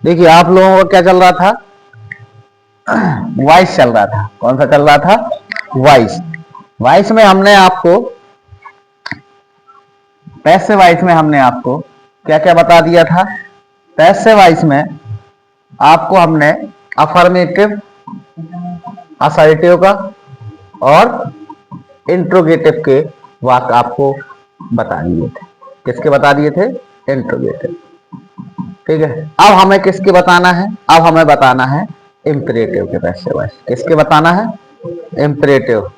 देखिए आप लोगों का क्या चल रहा था, वॉइस चल रहा था। कौन सा चल रहा था, वॉइस। वॉइस में हमने आपको, पैसिव वॉइस में हमने आपको क्या क्या बता दिया था। पैसिव वॉइस में आपको हमने अफर्मेटिव, असर्टिव का और इंट्रोगेटिव के वाक्य आपको बता दिए थे। किसके बता दिए थे, इंट्रोगेटिव। ठीक है, अब हमें किसके बताना है, अब हमें बताना है इंपरेटिव के पैसिव वॉइस। किसके बताना है, इंपरेटिव।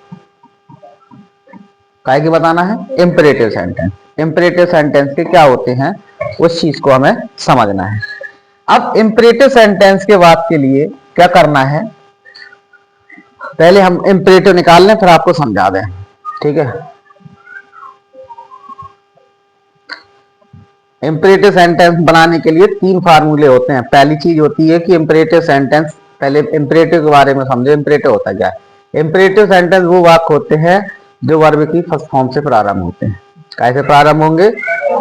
काय के बताना है, इंपरेटिव सेंटेंस। इंपरेटिव सेंटेंस के क्या होते हैं उस चीज को हमें समझना है। अब इंपरेटिव सेंटेंस के वाक्य के लिए क्या करना है, पहले हम इंपरेटिव निकाल लें फिर आपको समझा दें। ठीक है, इंपरेटिव सेंटेंस बनाने के लिए 3 फार्मूले होते हैं। पहली चीज होती है कि इंपरेटिव सेंटेंस, पहले इंपरेटिव के बारे में समझे। इंपरेटिव होता क्या है, इंपरेटिव सेंटेंस वो वाक्य होते हैं जो वर्ब की फर्स्ट फॉर्म से प्रारंभ होते हैं। कैसे प्रारंभ होंगे,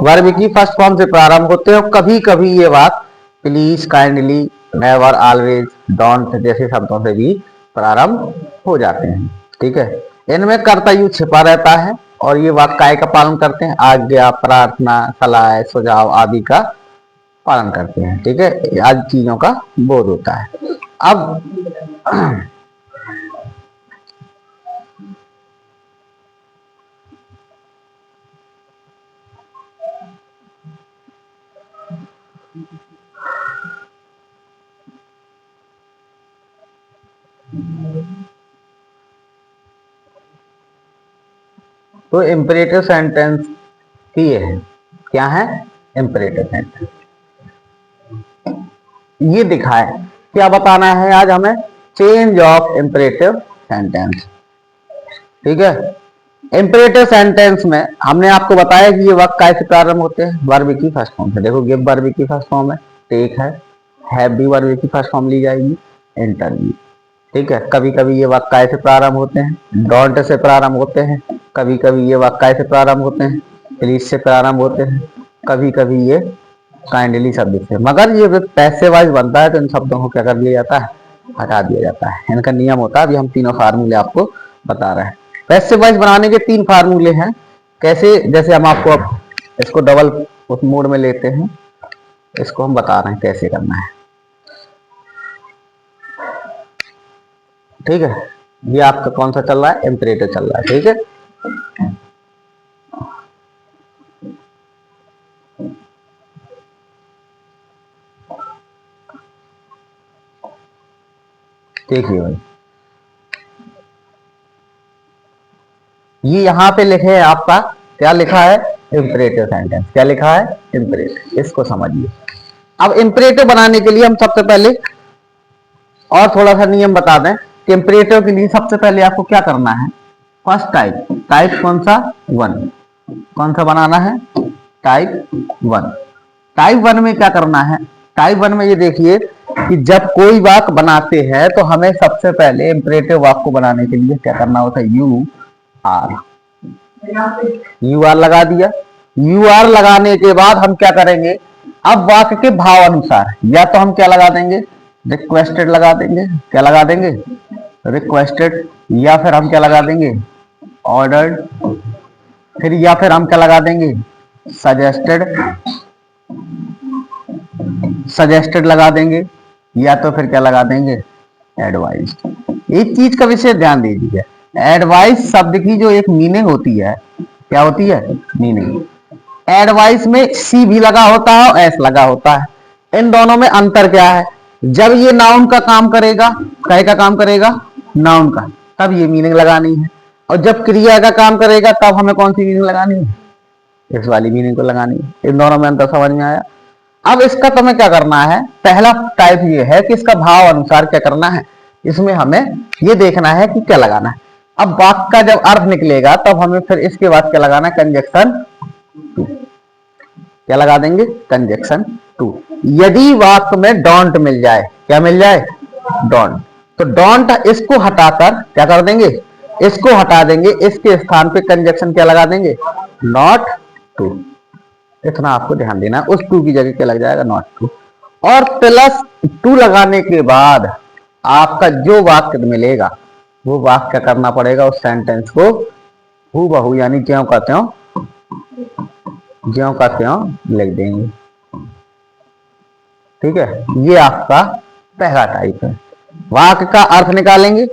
वर्ब की फर्स्ट फॉर्म से प्रारंभ होते हैं। और कभी कभी ये वाक्य please, kindly, never, always, don't जैसे शब्दों से भी प्रारंभ हो जाते हैं। ठीक है, इनमें कर्तव्य छिपा रहता है और ये वाक्य काय का पालन करते हैं, आज्ञा, प्रार्थना, सलाह, सुझाव आदि का पालन करते हैं। ठीक है, आदि चीजों का बोध होता है। अब तो इंपरेटिव सेंटेंस की ये है, क्या है, इंपरेटिव सेंटेंस। ये दिखाए क्या बताना है आज हमें, चेंज ऑफ इंपरेटिव सेंटेंस। ठीक है, इंपरेटिव सेंटेंस में हमने आपको बताया कि ये वाक्य कैसे प्रारंभ होते हैं, वर्ब की फर्स्ट फॉर्म से। देखो गिव वर्ब की फर्स्ट फॉर्म है, टेक है, हैव भी वर्ब की फर्स्ट फॉर्म ली जाएगी, इंटरव्यू। ठीक है, कभी कभी ये वाक्य कैसे प्रारंभ होते हैं, डोंट से प्रारंभ होते हैं। कभी कभी ये वाक्य कैसे प्रारंभ होते हैं, प्लीज से प्रारंभ होते हैं। कभी कभी ये काइंडली शब्द से। मगर ये पैसिव वॉइस बनता है तो इन शब्दों को क्या कर लिया जाता है, हटा दिया जाता है। इनका नियम होता है, अभी हम तीनों फार्मूले आपको बता रहे हैं। पैसिव वॉइस बनाने के 3 फार्मूले हैं। कैसे, जैसे हम आपको अब इसको डबल उस मोड में लेते हैं, इसको हम बता रहे हैं कैसे करना है। ठीक है, ये आपका कौन सा चल रहा है, इंपरेटिव चल रहा है। ठीक है, देखिए भाई, ये यहां पे लिखे हैं आपका, क्या लिखा है, इंपरेटिव सेंटेंस। क्या लिखा है, इंपरेटिव। इसको समझिए। अब इंपरेटिव बनाने के लिए हम सबसे पहले और थोड़ा सा नियम बता दें कि इंपरेटिव के लिए सबसे पहले आपको क्या करना है, फर्स्ट टाइप। टाइप कौन सा, 1। कौन सा बनाना है, टाइप 1। टाइप 1 में क्या करना है, टाइप 1 में ये देखिए कि जब कोई वाक्य बनाते हैं तो हमें सबसे पहले इंपरेटिव वाक्य को बनाने के लिए क्या करना होता है, यू आर। यू आर लगा दिया। यू आर लगाने के बाद हम क्या करेंगे, अब वाक्य के भाव अनुसार या तो हम क्या लगा देंगे, रिक्वेस्टेड लगा देंगे। क्या लगा देंगे, रिक्वेस्टेड। या फिर हम क्या लगा देंगे, ऑर्डर्ड। फिर या फिर हम क्या लगा देंगे, सजेस्टेड। सजेस्टेड लगा देंगे। या तो फिर क्या लगा देंगे, एडवाइस। एक चीज का विशेष ध्यान दीजिए, एडवाइस शब्द की जो एक मीनिंग होती है, क्या होती है, मीनिंग। एडवाइस में सी भी लगा होता है और एस लगा होता है। इन दोनों में अंतर क्या है, जब ये नाउन का काम करेगा, काय का काम करेगा, नाउन का, तब ये मीनिंग लगानी है। और जब क्रिया का काम करेगा तब हमें कौन सी मीनिंग लगानी है, इस वाली मीनिंग को लगानी है। इन दोनों में अंतर समझ में आया। अब इसका तुम्हें क्या करना है, पहला टाइप ये है कि इसका भाव अनुसार क्या करना है, इसमें हमें ये देखना है कि क्या लगाना है। अब वाक्य का जब अर्थ निकलेगा तब हमें फिर इसके बाद क्या लगाना है, कंजक्शन 2। क्या लगा देंगे, कंजक्शन 2। यदि वाक्य में डोंट मिल जाए, क्या मिल जाए, डोंट, तो डोंट इसको हटाकर क्या कर देंगे, इसको हटा देंगे। इसके स्थान पे कंजक्शन क्या लगा देंगे, नॉट टू। इतना आपको ध्यान देना, उस टू की जगह क्या लग जाएगा, नॉट टू। और प्लस टू लगाने के बाद आपका जो वाक्य मिलेगा वो वाक्य करना पड़ेगा, उस सेंटेंस को हूबहू यानी ज्यों का त्यों लिख देंगे। ठीक है, ये आपका पहला टाइप है। वाक्य का अर्थ निकालेंगे,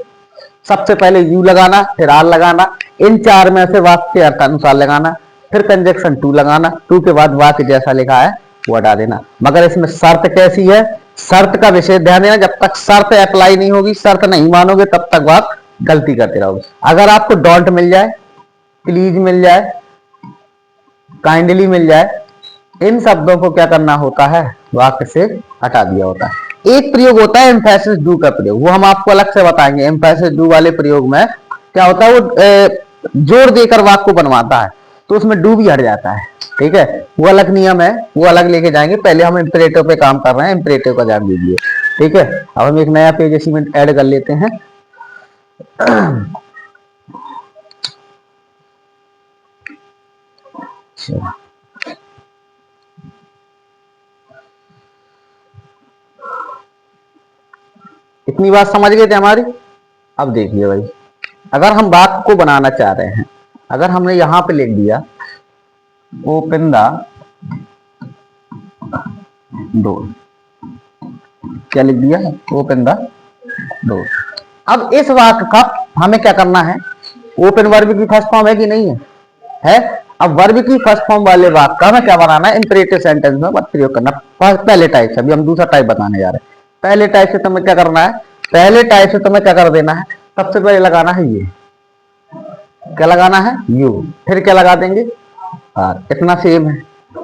सबसे पहले यू लगाना, फिर आर लगाना, इन चार में से वाक्य के अर्थानुसार लगाना, फिर कंजक्शन टू लगाना, टू के बाद वाक्य जैसा लिखा है वो हटा देना। मगर इसमें शर्त कैसी है, शर्त का विशेष ध्यान देना। जब तक शर्त अप्लाई नहीं होगी, शर्त नहीं मानोगे, तब तक वाक्य गलती करते रहोगे। अगर आपको डोंट मिल जाए, प्लीज मिल जाए, काइंडली मिल जाए, इन शब्दों को क्या करना होता है, वाक्य से हटा दिया होता है। एक प्रयोग होता है एम्फेसिस डू का प्रयोग, वो हम आपको अलग से बताएंगे। एम्फेसिस डू वाले प्रयोग में क्या होता है, वो जोर देकर वाक्य को बनवाता है, तो उसमें डू भी हट जाता है। ठीक है, वो अलग नियम है, वो अलग लेके जाएंगे। पहले हम इंपरेटिव पे काम कर रहे हैं, इंपरेटिव का ध्यान दीजिए। ठीक है, अब हम एक नया पेज इसी में ऐड कर लेते हैं। इतनी बात समझ गए थे हमारी। अब देखिए भाई, अगर हम वाक्य को बनाना चाह रहे हैं, अगर हमने यहां पे लिख दिया ओपन द डोर, क्या लिख दिया, ओपन द डोर। अब इस वाक्य का हमें क्या करना है, ओपन वर्ब की फर्स्ट फॉर्म है कि नहीं है? अब वर्ब की फर्स्ट फॉर्म वाले वाक्य का हमें क्या बनाना है, इंपरेटिव सेंटेंस में प्रयोग करना। पहले टाइप से, अभी हम दूसरा टाइप बताने जा रहे हैं। पहले टाइप से तुम्हें क्या करना है, पहले टाइप से तुम्हें क्या कर देना है, सबसे पहले लगाना है ये, क्या लगाना है, यू, फिर क्या लगा देंगे, आर। इतना सेम है,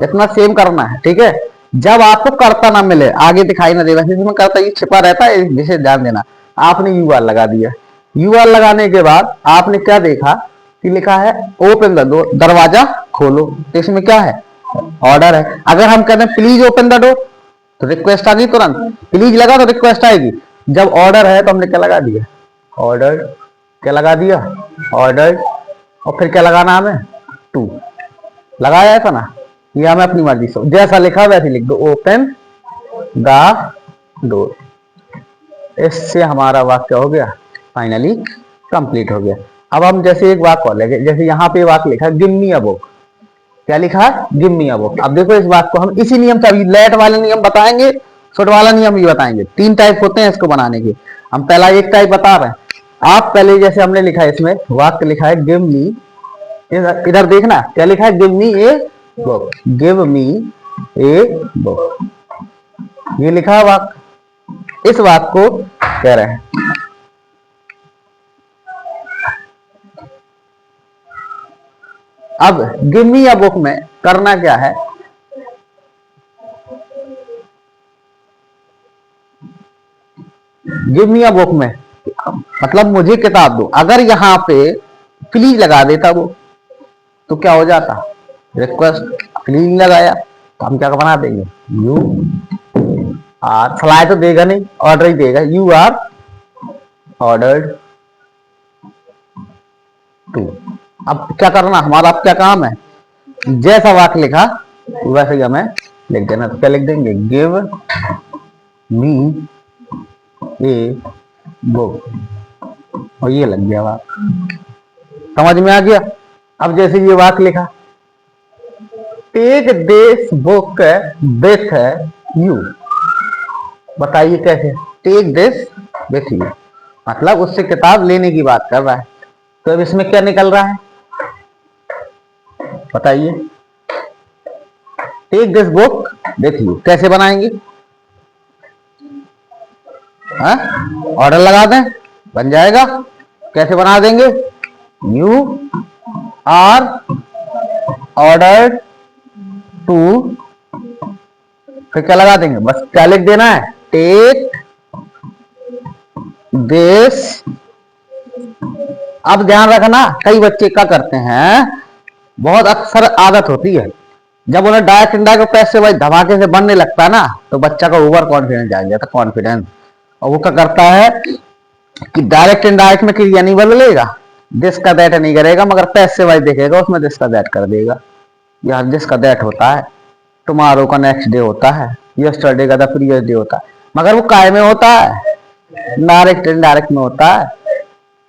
इतना सेम करना है। ठीक है, जब आपको कर्ता ना मिले, आगे दिखाई ना देगा, जिसमें कर्ता ये छिपा रहता है, विशेष ध्यान देना। आपने यू आर लगा दिया, यू आर लगाने के बाद आपने क्या देखा कि लिखा है ओपन द डोर, दरवाजा खोलो। तो इसमें क्या है, ऑर्डर है। अगर हम कहते हैं प्लीज ओपन द डोर, तो रिक्वेस्ट आ गई तुरंत, प्लीज लगा तो रिक्वेस्ट आएगी। जब ऑर्डर है तो हमने क्या लगा दिया, ऑर्डर, क्या लगा दिया, ऑर्डर, और फिर क्या लगाना हमें, टू, लगाया था ना। ये हमें अपनी मर्जी से जैसा लिखा वैसे लिख दो, ओपन द डोर। इससे हमारा वाक्य हो गया फाइनली कंप्लीट हो गया। अब हम जैसे एक वाक्य और लेंगे, जैसे यहाँ पे वाक्य लिखा है गिव मी अ बुक, क्या लिखा है, गिव मी अ बुक। अब देखो इस वाक्य को हम इसी नियम से, अभी लेट वाले नियम बताएंगे, शॉर्ट वाला नियम भी बताएंगे। तीन टाइप होते हैं इसको बनाने के, हम पहला एक टाइप बता रहे हैं। आप पहले जैसे हमने लिखा है, इसमें वाक्य लिखा है गिव मी, इधर देखना क्या लिखा है, give me a book, give me a book, ये लिखा है वाक्य। इस वाक्य को कह रहे हैं, अब गिव मी अ बुक में करना क्या है, गिव मी अ बुक में मतलब मुझे किताब दो। अगर यहाँ पे प्लीज लगा देता वो, तो क्या हो जाता, रिक्वेस्ट, प्लीज लगाया तो हम क्या बना देंगे, यू आर, सलाह तो देगा नहीं, ऑर्डर ही देगा, यू आर ऑर्डर्ड टू। अब क्या करना हमारा, अब क्या काम है, जैसा वाक्य लिखा वैसे ही हमें लिख देना। तो क्या लिख देंगे, गिव मी ए बुक, और ये लग गया वाक्य, समझ में आ गया। अब जैसे ये वाक्य लिखा, take this book with you, बताइए कैसे, टेक दिस विथ यू मतलब उससे किताब लेने की बात कर रहा है। तो अब इसमें क्या निकल रहा है, बताइए, take this book with you कैसे बनाएंगे, ऑर्डर लगा दें, बन जाएगा। कैसे बना देंगे, यू आर ऑर्डर टू, फिर क्या लगा देंगे, बस क्या लिख देना है, टेक दिस। अब ध्यान रखना, कई बच्चे क्या करते हैं, बहुत अक्सर आदत होती है, जब उन्हें डायरेक्ट इनडायरेक्ट प्रेस से भाई धमाके से बनने लगता है ना, तो बच्चा का ओवर कॉन्फिडेंस आ जाता है, कॉन्फिडेंस, और वो क्या करता है कि डायरेक्ट इनडायरेक्ट में क्रिया नहीं बदलेगा, दिस का दैट नहीं करेगा, मगर पैस से वाइज देखेगा उसमें दिस का दैट कर देगा। यहाँ दिस का दैट होता है, टुमारो का नेक्स्ट डे होता है, यस्टरडे का द प्रीवियस डे होता है, मगर वो काय में होता है, डायरेक्ट इनडायरेक्ट में होता है,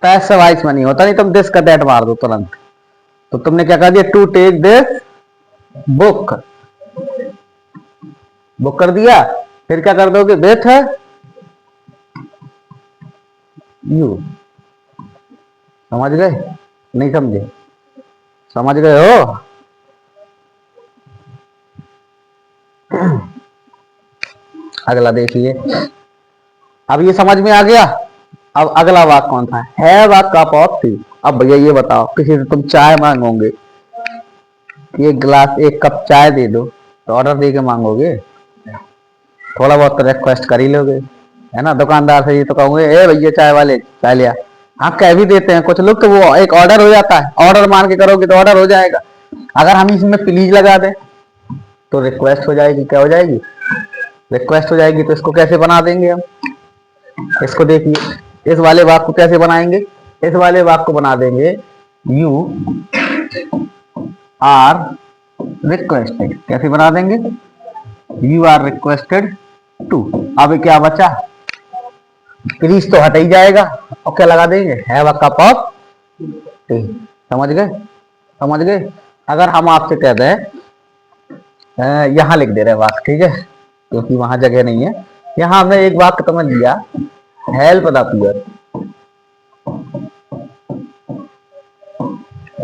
पैसिव वॉइस में नहीं होता। नहीं तुम दिस का दैट मार दो तुरंत। तो तुमने क्या कर दिया, to take this book, book कर दिया। फिर क्या कर दोगे, विथ यू। समझ गए, नहीं समझे? समझ गए हो? अगला देखिए, अब ये समझ में आ गया। अब अगला वाक्य कौन था, है वाक्य का कप थी। अब भैया ये बताओ, किसी से तुम चाय मांगोगे कि एक गिलास एक कप चाय दे दो, तो ऑर्डर दे के मांगोगे? थोड़ा बहुत तो रिक्वेस्ट कर ही लोगे, है ना। दुकानदार से ये तो कहोगे, ए भैया चाय वाले चाय लिया। हाँ कह भी देते हैं कुछ लोग, तो वो एक ऑर्डर हो जाता है, ऑर्डर मान के करोगे तो ऑर्डर हो जाएगा। अगर हम इसमें प्लीज लगा दें तो रिक्वेस्ट हो जाएगी। क्या हो जाएगी, रिक्वेस्ट हो जाएगी। तो इसको कैसे बना देंगे हम, इसको देखिए, इस वाले वाक्य को कैसे बनाएंगे, इस वाले वाक्य को बना देंगे यू आर रिक्वेस्टेड। कैसे बना देंगे, यू आर रिक्वेस्टेड टू। अब क्या बचा, प्लीज तो हट ही जाएगा, और क्या लगा देंगे, have a cup of T. समझ गए, समझ गए। अगर हम आपसे कह दें, यहां लिख दे रहे वाक्य, ठीक है, क्योंकि वहां जगह नहीं है। यहां हमने एक वाक्य तो लिया, हेल्प द पुअर।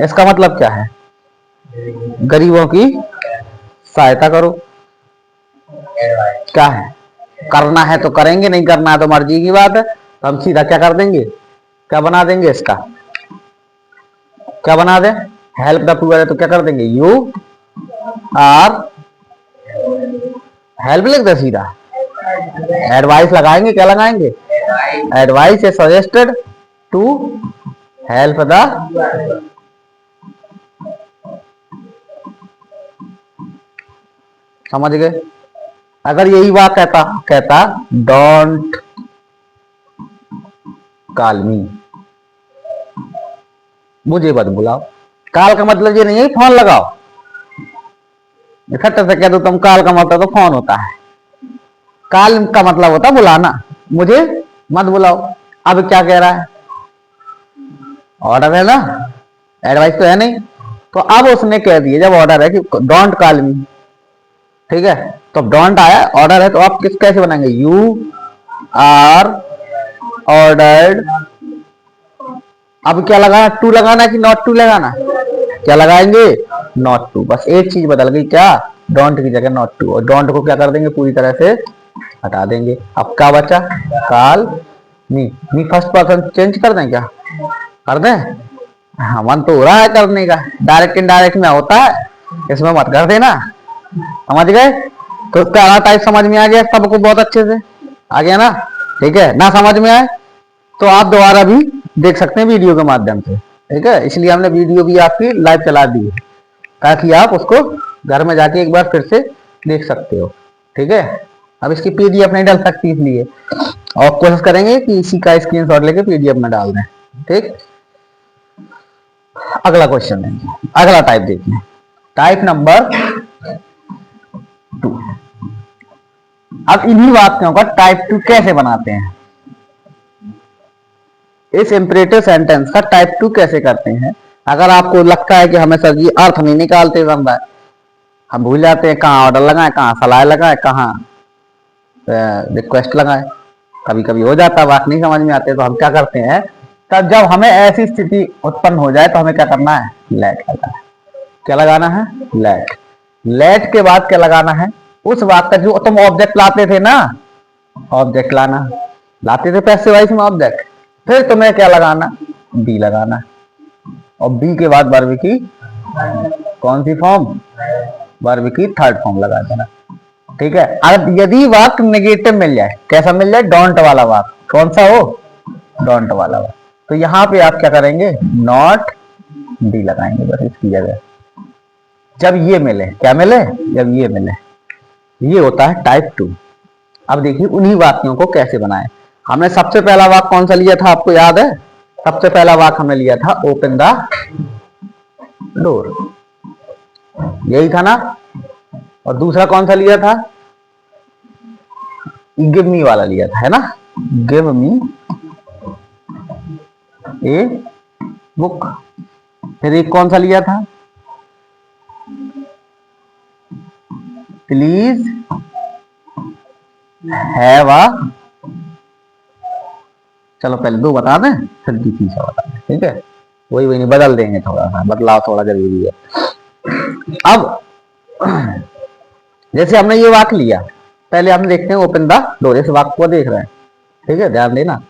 इसका मतलब क्या है, गरीबों की सहायता करो। क्या है, करना है तो करेंगे, नहीं करना है तो मर्जी की बात है। तो हम सीधा क्या कर देंगे, क्या बना देंगे, इसका क्या बना दे, हेल्प द पुअर है तो क्या कर देंगे, यू आर, हेल्प लिख दे सीधा, एडवाइस लगाएंगे, क्या लगाएंगे, एडवाइस है सजेस्टेड टू हेल्प द। समझ गए। अगर यही बात कहता कहता डोंट कॉल मी, मुझे मत बुलाओ। कॉल का मतलब ये नहीं है फोन लगाओ, इकट्ठे से कह दो तुम, कॉल का मतलब तो फोन होता है, कॉल का मतलब होता बुलाना, मुझे मत बुलाओ। अब क्या कह रहा है, ऑर्डर है ना, एडवाइस तो है नहीं। तो अब उसने कह दिया, जब ऑर्डर है कि डोंट कॉल मी, ठीक है, तो डोंट आया, ऑर्डर है, तो आप किस कैसे बनाएंगे, यू आर ऑर्डर्ड। अब क्या लगाना, टू लगाना कि नॉट टू लगाना, क्या लगाएंगे, नॉट टू। बस एक चीज बदल गई, क्या, डोंट की जगह नॉट टू, और डोंट को क्या कर देंगे, पूरी तरह से हटा देंगे। अब क्या बचा, कॉल मी। मी फर्स्ट पर्सन चेंज कर दें, क्या कर दें, हाँ मन तो हो रहा है करने का, डायरेक्ट इनडायरेक्ट में होता है, इसमें मत कर देना। समझ गए। तो पहला टाइप समझ में आ गया सबको, बहुत अच्छे से आ गया ना, ठीक है। ना समझ में आए तो आप दोबारा भी देख सकते हैं वीडियो के माध्यम से, ठीक है। इसलिए हमने वीडियो भी आपकी लाइव चला दी है, ताकि आप उसको घर में जाके एक बार फिर से देख सकते हो, ठीक है। अब इसकी पीडीएफ नहीं डाल सकती, इसलिए और कोशिश करेंगे कि इसी का स्क्रीनशॉट लेके पीडीएफ में डाल दें, ठीक। अगला क्वेश्चन है, अगला टाइप देखिए, टाइप नंबर 2। अब इन्हीं वाक्यों का टाइप 2 कैसे बनाते हैं, इस इंपरेटिव सेंटेंस का टाइप 2 कैसे करते हैं। अगर आपको लगता है कि हमें सर जी अर्थ नहीं निकालते समझा, हम भूल जाते हैं कहाँ ऑर्डर लगाए, कहाँ सलाह लगाए, कहाँ रिक्वेस्ट लगाए, कभी कभी हो जाता है, बात नहीं समझ में आते, तो हम क्या करते हैं, तब जब हमें ऐसी स्थिति उत्पन्न हो जाए तो हमें क्या करना है, लेट लगाना है। क्या लगाना है, लेट। लेट के बाद क्या लगाना है, उस बात का, जो तुम ऑब्जेक्ट लाते थे ना, ऑब्जेक्ट लाते थे पैसिव वॉइस में ऑब्जेक्ट, फिर तुम्हें क्या लगाना, बी लगाना, और बी के बाद वर्ब की कौन सी फॉर्म, वर्ब की थर्ड फॉर्म लगा देना, ठीक है। अब यदि वाक्य नेगेटिव मिल जाए, कैसा मिल जाए, डोंट वाला वाक्य, कौन सा हो, डोंट वाला वाक्य, तो यहां पे आप क्या करेंगे, नॉट डी लगाएंगे बस इसकी जगह। जब ये मिले, क्या मिले, जब ये मिले, ये होता है टाइप 2। अब देखिए उन्हीं वाक्यों को कैसे बनाएं। हमने सबसे पहला वाक्य कौन सा लिया था, आपको याद है, सबसे पहला वाक्य हमने लिया था ओपन द डोर, यही था ना। और दूसरा कौन सा लिया था, गिव मी वाला लिया था, है ना, गिव मी ए बुक। फिर एक कौन सा लिया था, प्लीज हैव अ, चलो पहले दो बता दें फिर तीसरा बता दें, ठीक है, वही वही नहीं बदल देंगे, थोड़ा सा बदलाव थोड़ा जरूरी है। अब जैसे हमने ये वाक्य लिया, पहले हम देखते हैं ओपन द डोर, इस वाक्य को देख रहे हैं, ठीक है, ध्यान देना।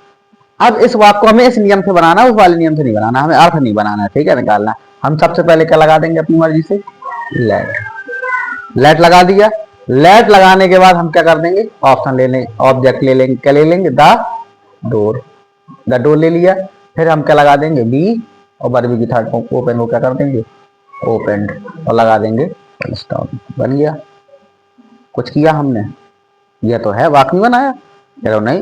अब इस वाक्य को हमें इस नियम से बनाना है, उस वाले नियम से नहीं बनाना, हमें अर्थ नहीं बनाना है, ठीक है, निकालना। हम सबसे पहले क्या लगा देंगे अपनी मर्जी से, लेट। लेट लगा दिया। लेट लगाने के बाद हम क्या कर देंगे, ऑप्शन ले लेंगे, ऑब्जेक्ट ले लेंगे, क्या ले लेंगे, द डोर। द डोर ले लिया। फिर हम क्या लगा देंगे, बी, और वर्ब की थर्ड फॉर्म ओपन को क्या कर देंगे, ओपन, और लगा देंगे स्टॉप। बन गया। कुछ किया हमने, यह तो है, वाक्य बनाया, चलो नहीं।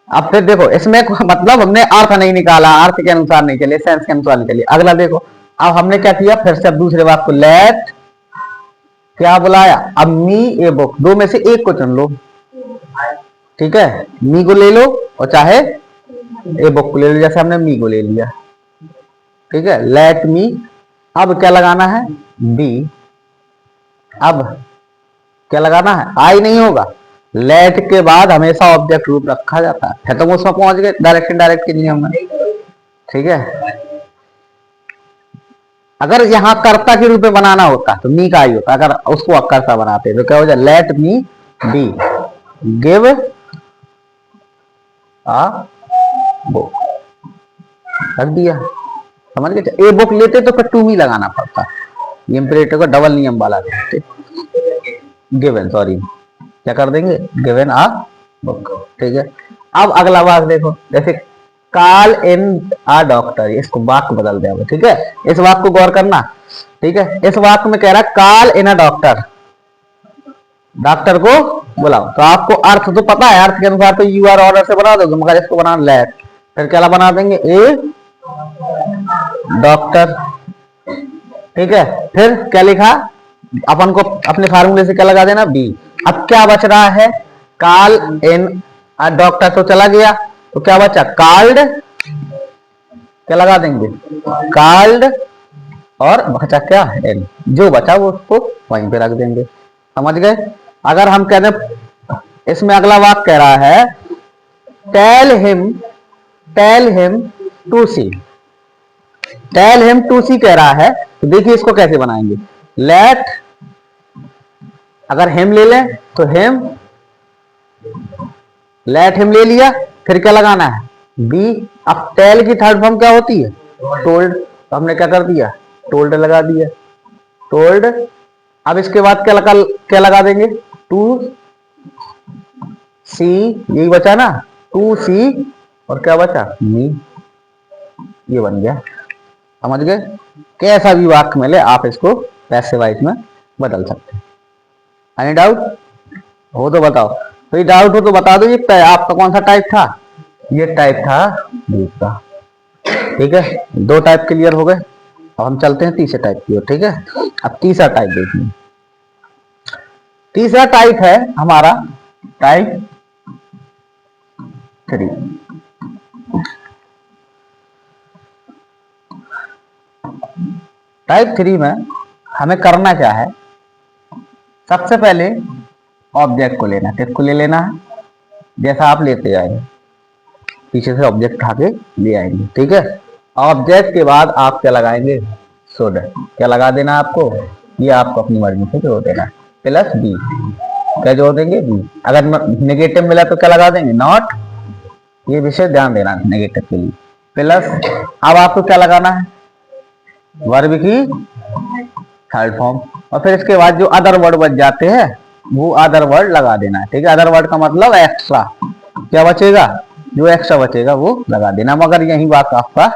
अब फिर देखो इसमें मतलब हमने अर्थ नहीं निकाला, अर्थ के अनुसार नहीं चले, सेंस के अनुसार नहीं चले। अगला देखो, अब हमने क्या किया, फिर से अब दूसरे वाक्य को लेट क्या बुलाया, अब मी ए बुक, दो में से एक को चुन लो, ठीक है, मी को ले लो और चाहे ए बुक को ले लो, जैसे हमने मी को ले लिया, ठीक है, लेट मी। अब क्या लगाना है, बी। अब क्या लगाना है, आई नहीं होगा, लेट के बाद हमेशा ऑब्जेक्ट रूप रखा जाता है, तो उसमें पहुंच गए डायरेक्ट इनडायरेक्ट के नियम में, ठीक है। अगर यहाँ कर्ता के रूप में बनाना होता तो मी का आई होता, अगर उसको कर्ता बनाते तो क्या हो जाए, लेट मी बी गिव आ बुक, रख दिया, समझ गए। ए बुक लेते तो फिर टू मी लगाना पड़ता, ये इंपरेटिव का डबल नियम वाला देते, गिवन, सॉरी, क्या कर देंगे, गिवन आ बुक, ठीक है। अब अगला वाक्य देखो, जैसे कॉल इन आ डॉक्टर, इसको वाक्य बदल देंगे, ठीक है, इस वाक्य को गौर करना, ठीक है। इस वाक्य में कह रहा है call in a doctor, doctor को बुलाओ, तो आपको अर्थ तो पता है, अर्थ के अनुसार तो यू आर ऑर्डर से बना दोगे, मगर इसको बना लेट, फिर क्या बना देंगे, ए डॉक्टर, ठीक है। फिर क्या लिखा, अपन को अपने फार्मूले से क्या लगा देना, बी। अब क्या बच रहा है, कॉल इन डॉक्टर तो चला गया, तो क्या बचा, कॉल्ड, क्या लगा देंगे, कॉल्ड, और बचा क्या, इन, जो बचा वो उसको वहीं पे रख देंगे, समझ गए। अगर हम कह दें, इसमें अगला वाक्य कह रहा है tell him to see, tell him to see कह रहा है, तो देखिए इसको कैसे बनाएंगे, लेट, अगर हिम ले लें तो हिम, लेट हिम ले लिया, फिर क्या लगाना है, बी। अब टेल की थर्ड फॉर्म क्या होती है, टोल्ड, तो हमने क्या कर दिया, टोल्ड लगा दिया, टोल्ड। अब इसके बाद क्या लगा देंगे, टू सी, यही बचा ना, टू सी, और क्या बचा, मी, ये बन गया, समझ गए। कैसा भी वाक्य मिले आप इसको पैसे वाइज में बदल सकते हैं। एनी डाउट हो तो बताओ, तो ये डाउट हो तो बता दो, ये आपका कौन सा टाइप था, ये टाइप था दूसरा, ठीक है, दो टाइप क्लियर हो गए। अब हम चलते हैं तीसरे टाइप की ओर, ठीक है। अब तीसरा टाइप देखिए, तीसरा टाइप है हमारा टाइप 3। टाइप 3 में हमें करना क्या है, सबसे पहले ऑब्जेक्ट को लेना, किसको ले लेना है, जैसा आप लेते आएंगे, पीछे से ऑब्जेक्ट उठा के ले आएंगे, ठीक है। ऑब्जेक्ट के बाद आप क्या लगाएंगे, शुड, क्या लगा देना आपको, ये आपको अपनी मर्जी से जोड़ देना, प्लस बी, क्या जोड़ देंगे, बी। अगर नेगेटिव मिला तो क्या लगा देंगे, नॉट, ये विषय ध्यान देना नेगेटिव के लिए, प्लस। अब आपको क्या लगाना है, वर्ब की थर्ड फॉर्म, और फिर इसके बाद जो अदर वर्ड बच जाते हैं वो अदर वर्ड लगा देना है, ठीक है। अदर वर्ड का मतलब एक्स्ट्रा, क्या बचेगा, जो एक्स्ट्रा बचेगा वो लगा देना, मगर यही बात आपका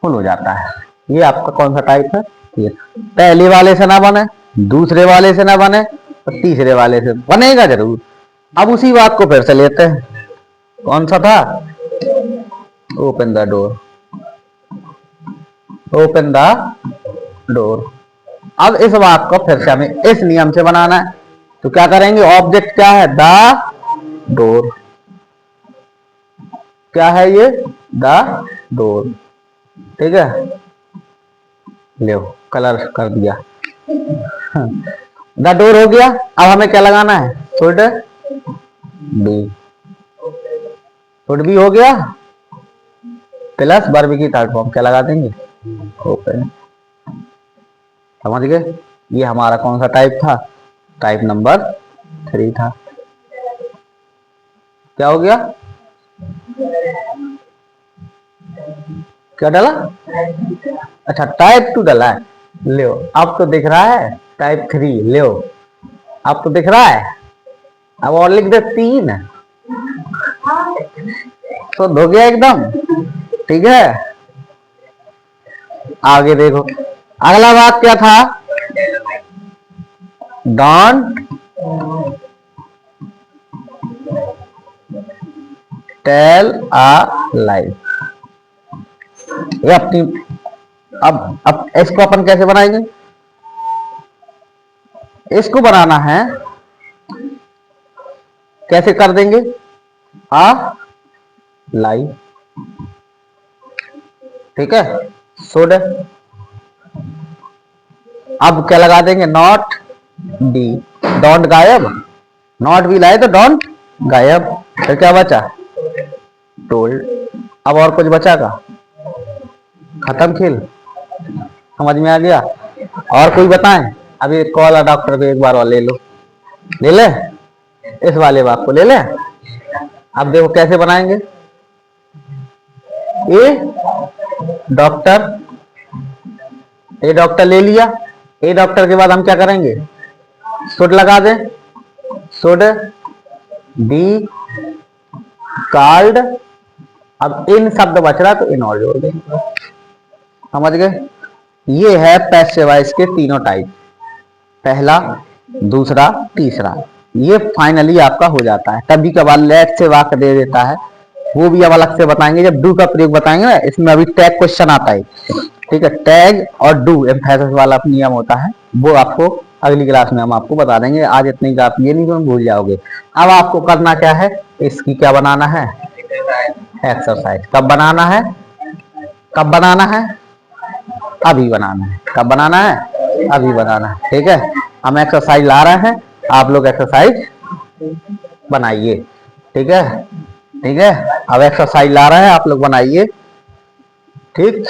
फुल हो जाता है। ये आपका कौन सा टाइप है, ये पहले वाले से ना बने, दूसरे वाले से ना बने, और तीसरे वाले से बनेगा जरूर। अब उसी बात को फिर से लेते हैं, कौन सा था, open the door, open the door. अब इस बात को फिर से हमें इस नियम से बनाना है, तो क्या करेंगे, ऑब्जेक्ट क्या है, द डोर, क्या है ये, द डोर, ठीक है। लो कलर कर दिया, द डोर हो गया। अब हमें क्या लगाना है, शुड बी, शुड बी हो गया, प्लस वर्ब की थर्ड फॉर्म क्या लगा देंगे, ओपन। समझ गए, ये हमारा कौन सा टाइप था, टाइप नंबर 3 था। क्या हो गया, क्या डाला, अच्छा टाइप 2 डाला है, लो अब तो दिख रहा है टाइप 3, लो अब तो दिख रहा है। अब और लिख दे 3, तो हो गया एकदम, ठीक है। आगे देखो, अगला बात क्या था, डोंट टेल अ लाई। ये अपनी, अब इसको अपन कैसे बनाएंगे, इसको बनाना है कैसे कर देंगे, लाई, ठीक है, शुड। अब क्या लगा देंगे, नॉट डी, डोंट गायब, नॉट भी लाए तो डोंट गायब, फिर क्या बचा, टोल्ड। अब और कुछ बचा का, खत्म खेल, समझ में आ गया। और कोई बताएं, अभी कॉल डॉक्टर को एक बार और ले लो, ले ले इस वाले बात को ले ले। अब देखो कैसे बनाएंगे, ए डॉक्टर, ए डॉक्टर ले लिया, ए डॉक्टर के बाद हम क्या करेंगे, शुड लगा दें, शुड बी कॉल्ड। अब इन शब्द बच रहा तो इन और जोड़ देंगे, समझ गए। ये है पैसिव वॉइस के तीनों टाइप, पहला, दूसरा, तीसरा। ये फाइनली आपका हो जाता है। कभी कभार लेट से वाक्य दे देता है, वो भी अब अलग से बताएंगे जब डू का प्रयोग बताएंगे ना। इसमें अभी टैग क्वेश्चन आता है, ठीक है, टैग और डू एम्फेसिस वाला नियम होता है, वो आपको अगली क्लास में हम आपको बता देंगे। आज इतनी आप ये नहीं भूल जाओगे। अब आपको करना क्या है, इसकी क्या बनाना है, एक्सरसाइज। कब बनाना है, कब बनाना है, अभी बनाना है। कब बनाना है, अभी बनाना है, ठीक है। हम एक्सरसाइज ला रहे हैं, आप लोग एक्सरसाइज बनाइए, ठीक है, ठीक है। अब एक्सरसाइज ला रहे हैं, आप लोग बनाइए, ठीक।